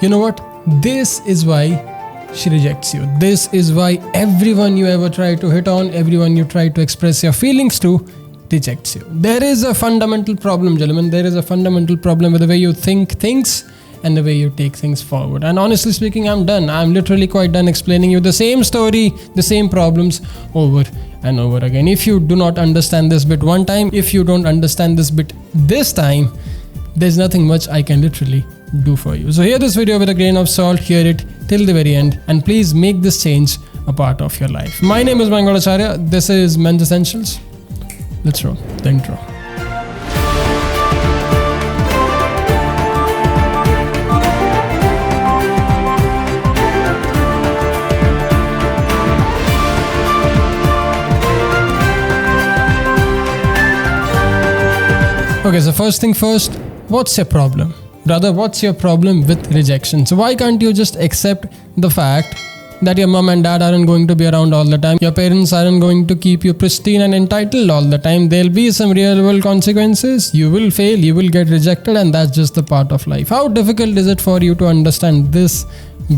You know what? This is why she rejects you. This is why everyone you ever try to hit on, everyone you try to express your feelings to, rejects you. There is a fundamental problem, gentlemen. There is a fundamental problem with the way you think things and the way you take things forward. And honestly speaking, I'm done. I'm literally quite done explaining you the same story, the same problems over and over again. If you do not understand this bit one time, if you don't understand this bit this time, there's nothing much I can literally do for you. So hear this video with a grain of salt, hear it till the very end, and please make this change a part of your life. My name is Mayank Bhattacharya. This is Men's Essentials. Let's roll the intro. Okay, so first thing first, what's your problem? Brother, what's your problem with rejection? So why can't you just accept the fact that your mom and dad aren't going to be around all the time? Your parents aren't going to keep you pristine and entitled all the time. There'll be some real world consequences. You will fail, you will get rejected, and that's just the part of life. How difficult is it for you to understand this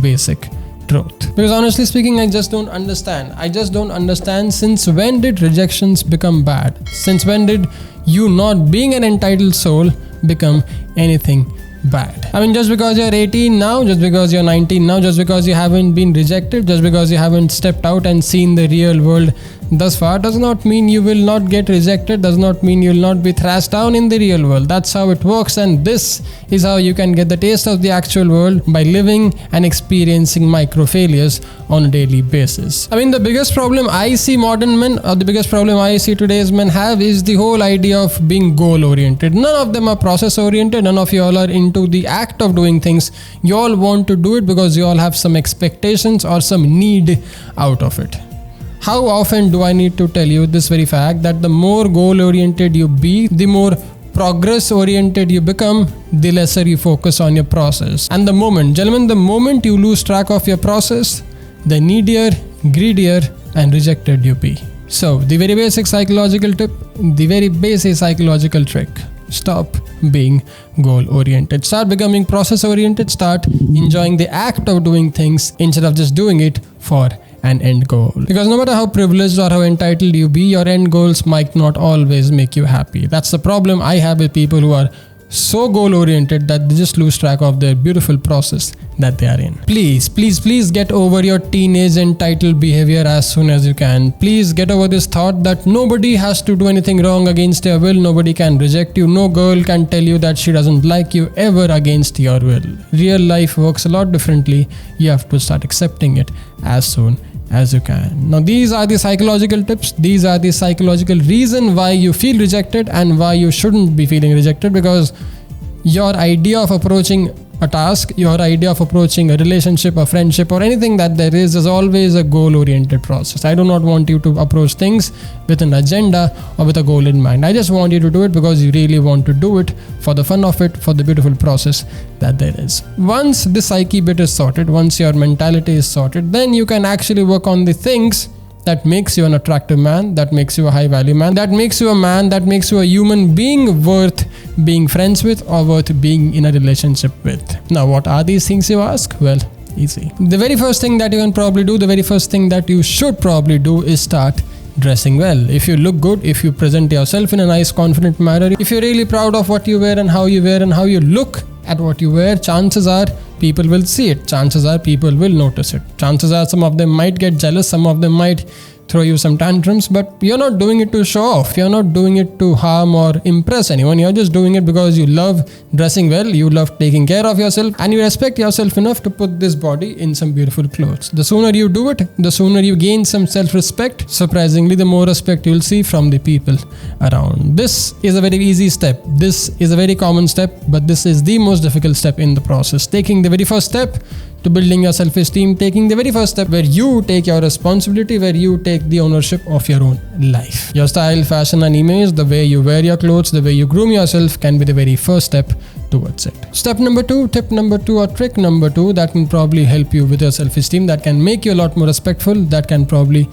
basic truth? Because honestly speaking, I just don't understand. I just don't understand, since when did rejections become bad? Since when did you not being an entitled soul become anything bad? I mean, just because you're 18 now, just because you're 19 now, just because you haven't been rejected, just because you haven't stepped out and seen the real world thus far, does not mean you will not get rejected, does not mean you will not be thrashed down in the real world. That's how it works, and this is how you can get the taste of the actual world, by living and experiencing micro failures on a daily basis. I mean, the biggest problem I see modern men, or the biggest problem I see today's men have, is the whole idea of being goal oriented. None of them are process oriented. None of you all are into the act of doing things. You all want to do it because you all have some expectations or some need out of it. How often do I need to tell you this very fact, that the more goal oriented you be, the more progress oriented you become, the lesser you focus on your process. And the moment, gentlemen, the moment you lose track of your process, the needier, greedier and rejected you be. So the very basic psychological tip, the very basic psychological trick: stop being goal oriented. Start becoming process oriented. Start enjoying the act of doing things instead of just doing it for an end goal. Because no matter how privileged or how entitled you be, your end goals might not always make you happy. That's the problem I have with people who are so goal oriented that they just lose track of their beautiful process that they are in. Please, please, please get over your teenage entitled behavior as soon as you can. Please get over this thought that nobody has to do anything wrong against your will. Nobody can reject you. No girl can tell you that she doesn't like you ever against your will. Real life works a lot differently. You have to start accepting it as soon as you can. Now, these are the psychological tips. These are the psychological reason why you feel rejected and why you shouldn't be feeling rejected, because your idea of approaching a task, your idea of approaching a relationship, a friendship, or anything that there is always a goal-oriented process. I do not want you to approach things with an agenda or with a goal in mind. I just want you to do it because you really want to do it, for the fun of it, for the beautiful process that there is. Once the psyche bit is sorted, once your mentality is sorted, then you can actually work on the things that makes you an attractive man, that makes you a high value man, that makes you a man, that makes you a human being worth being friends with or worth being in a relationship with. Now, what are these things, you ask? Well, easy. The very first thing that you can probably do, the very first thing that you should probably do, is start dressing well. If you look good, if you present yourself in a nice, confident manner, if you're really proud of what you wear and how you wear and how you look at what you wear, chances are people will see it. Chances are people will notice it. Chances are some of them might get jealous, some of them might throw you some tantrums, but you're not doing it to show off. You're not doing it to harm or impress anyone. You're just doing it because you love dressing well, you love taking care of yourself, and you respect yourself enough to put this body in some beautiful clothes. The sooner you do it, the sooner you gain some self-respect. Surprisingly, the more respect you'll see from the people around. This is a very easy step. This is a very common step, but this is the most difficult step in the process. Taking the very first step to building your self-esteem, taking the very first step where you take your responsibility, where you take the ownership of your own life. Your style, fashion and image, the way you wear your clothes, the way you groom yourself can be the very first step towards it. Step number 2, tip number 2 or trick number 2 that can probably help you with your self-esteem, that can make you a lot more respectful, that can probably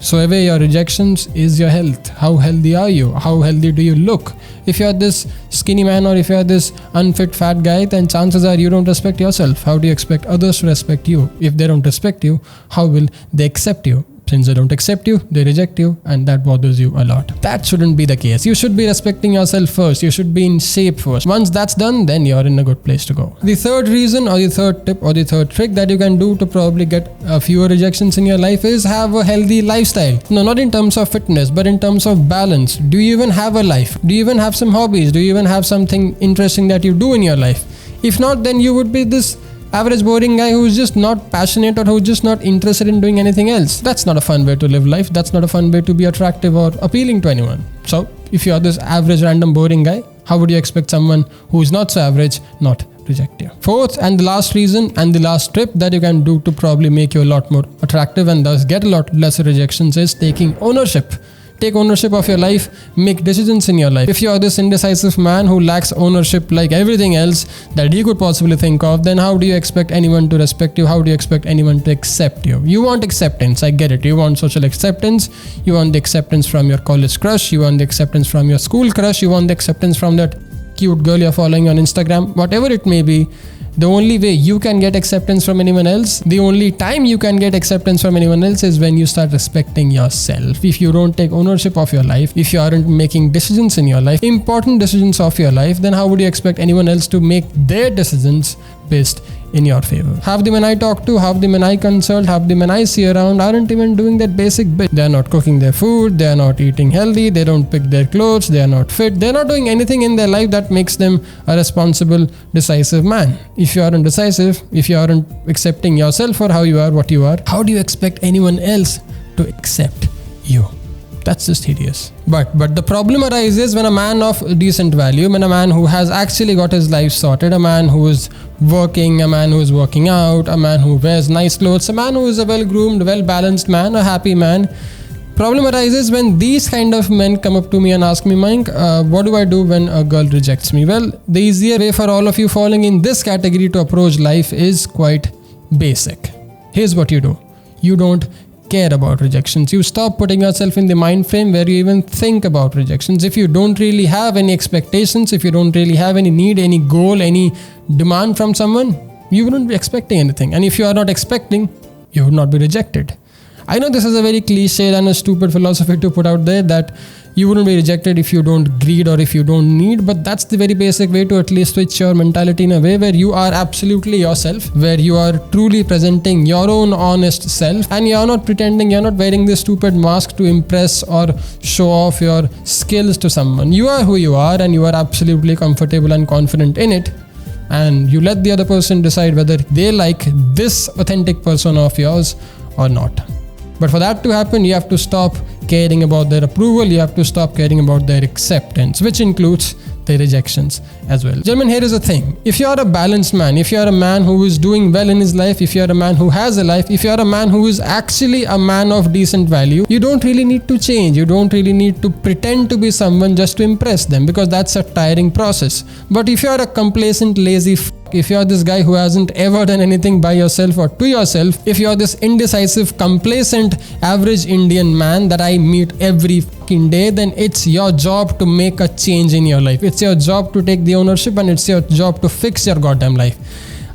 So away your rejections is your health. How healthy are you? How healthy do you look? If you're this skinny man or if you're this unfit fat guy, then chances are you don't respect yourself. How do you expect others to respect you? If they don't respect you, how will they accept you? Since they don't accept you, they reject you, and that bothers you a lot. That shouldn't be the case. You should be respecting yourself first. You should be in shape first. Once that's done, then you're in a good place to go. The third reason or the third tip or the third trick that you can do to probably get fewer rejections in your life is have a healthy lifestyle. No, not in terms of fitness, but in terms of balance. Do you even have a life? Do you even have some hobbies? Do you even have something interesting that you do in your life? If not, then you would be this average boring guy who's just not passionate or who's just not interested in doing anything else. That's not a fun way to live life. That's not a fun way to be attractive or appealing to anyone. So if you're this average random boring guy, how would you expect someone who's not so average not reject you? Fourth and the last reason and the last tip that you can do to probably make you a lot more attractive and thus get a lot lesser rejections is taking ownership. Take ownership of your life, make decisions in your life. If you're this indecisive man who lacks ownership like everything else that he could possibly think of, then how do you expect anyone to respect you? How do you expect anyone to accept you? You want acceptance, I get it. You want social acceptance. You want the acceptance from your college crush. You want the acceptance from your school crush. You want the acceptance from that cute girl you're following on Instagram. Whatever it may be, the only way you can get acceptance from anyone else, the only time you can get acceptance from anyone else is when you start respecting yourself. If you don't take ownership of your life, if you aren't making decisions in your life, important decisions of your life, then how would you expect anyone else to make their decisions based in your favor? Half the men I talk to, half the men I consult, half the men I see around aren't even doing that basic bit. They're not cooking their food, they're not eating healthy, they don't pick their clothes, they're not fit, they're not doing anything in their life that makes them a responsible, decisive man. If you aren't decisive, if you aren't accepting yourself for how you are, what you are, how do you expect anyone else to accept you? That's just hideous. But the problem arises when a man of decent value, when a man who has actually got his life sorted, a man who is working, a man who is working out, a man who wears nice clothes, a man who is a well-groomed, well-balanced man, a happy man. Problem arises when these kind of men come up to me and ask me, Mayank, what do I do when a girl rejects me? Well, the easier way for all of you falling in this category to approach life is quite basic. Here's what you do. You don't care about rejections. You stop putting yourself in the mind frame where you even think about rejections. If you don't really have any expectations, if you don't really have any need, any goal, any demand from someone, you wouldn't be expecting anything. And if you are not expecting, you would not be rejected. I know this is a very cliche and a stupid philosophy to put out there that you wouldn't be rejected if you don't greed or if you don't need, but that's the very basic way to at least switch your mentality in a way where you are absolutely yourself, where you are truly presenting your own honest self and you're not pretending, you're not wearing this stupid mask to impress or show off your skills to someone. You are who you are and you are absolutely comfortable and confident in it, and you let the other person decide whether they like this authentic persona of yours or not. But for that to happen, you have to stop caring about their approval, you have to stop caring about their acceptance, which includes their rejections as well. Gentlemen, here is the thing. If you are a balanced man, if you are a man who is doing well in his life, if you are a man who has a life, if you are a man who is actually a man of decent value, you don't really need to change. You don't really need to pretend to be someone just to impress them, because that's a tiring process. But if you are a complacent, lazy if you are this guy who hasn't ever done anything by yourself or to yourself, if you are this indecisive, complacent, average Indian man that I meet every fucking day, then it's your job to make a change in your life. It's your job to take the ownership and it's your job to fix your goddamn life.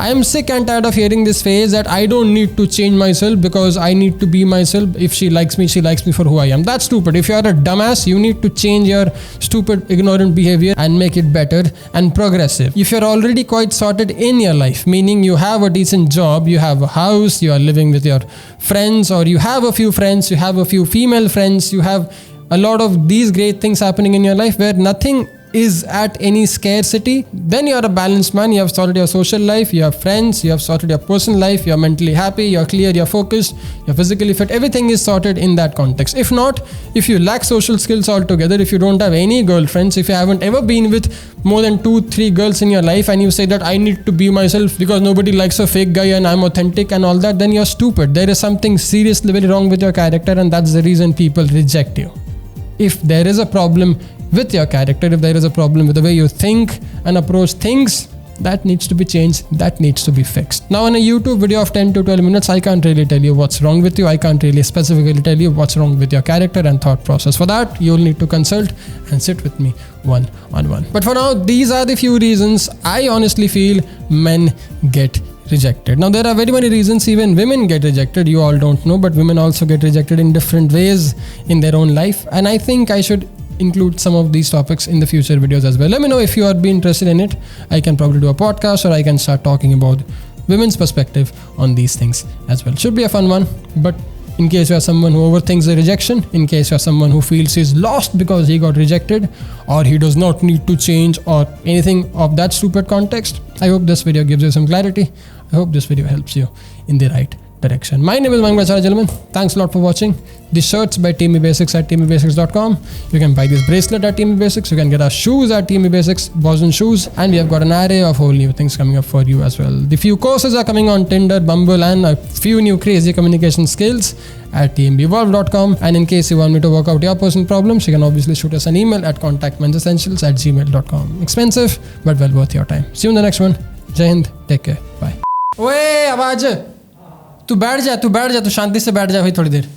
I am sick and tired of hearing this phrase that I don't need to change myself because I need to be myself. If she likes me for who I am. That's stupid. If you are a dumbass, you need to change your stupid, ignorant behavior and make it better and progressive. If you're already quite sorted in your life, meaning you have a decent job, you have a house, you are living with your friends, or you have a few friends, you have a few female friends, you have a lot of these great things happening in your life where nothing is at any scarcity, then you are a balanced man. You have sorted your social life, you have friends, you have sorted your personal life, you are mentally happy, you are clear, you are focused, you are physically fit. Everything is sorted in that context. If not, if you lack social skills altogether, if you don't have any girlfriends, if you haven't ever been with more than 2-3 girls in your life and you say that I need to be myself because nobody likes a fake guy and I'm authentic and all that, then you're stupid. There is something seriously very wrong with your character, and that's the reason people reject you. If there is a problem with your character, if there is a problem with the way you think and approach things, that needs to be changed, that needs to be fixed. Now in a YouTube video of 10 to 12 minutes, I can't really tell you what's wrong with you. I can't really specifically tell you what's wrong with your character and thought process. For that, you'll need to consult and sit with me one-on-one. But for now, these are the few reasons I honestly feel men get rejected. Now there are very many reasons even women get rejected. You all don't know, but women also get rejected in different ways in their own life. And I think I should include some of these topics in the future videos as well. Let me know if you are be interested in it. I can probably do a podcast, or I can start talking about women's perspective on these things as well. Should be a fun one. But in case you are someone who overthinks the rejection, in case you are someone who feels he's lost because he got rejected, or he does not need to change, or anything of that stupid context, I hope this video gives you some clarity. I hope this video helps you in the right direction. My name is Mayank, gentlemen. Thanks a lot for watching. The shirts by Teamy Basics at teamybasics.com. You can buy this bracelet at Teamy Basics. You can get our shoes at Teamy Basics, Boston shoes, and we have got an array of whole new things coming up for you as well. The few courses are coming on Tinder, Bumble, and a few new crazy communication skills at tmbevolve.com. And in case you want me to work out your personal problems, you can obviously shoot us an email at contactmensessentials@gmail.com. Expensive, but well worth your time. See you in the next one. Jai Hind. Take care. Bye. ओए आवाज, तू बैठ जा, तू शांति से बैठ जा भाई थोड़ी देर.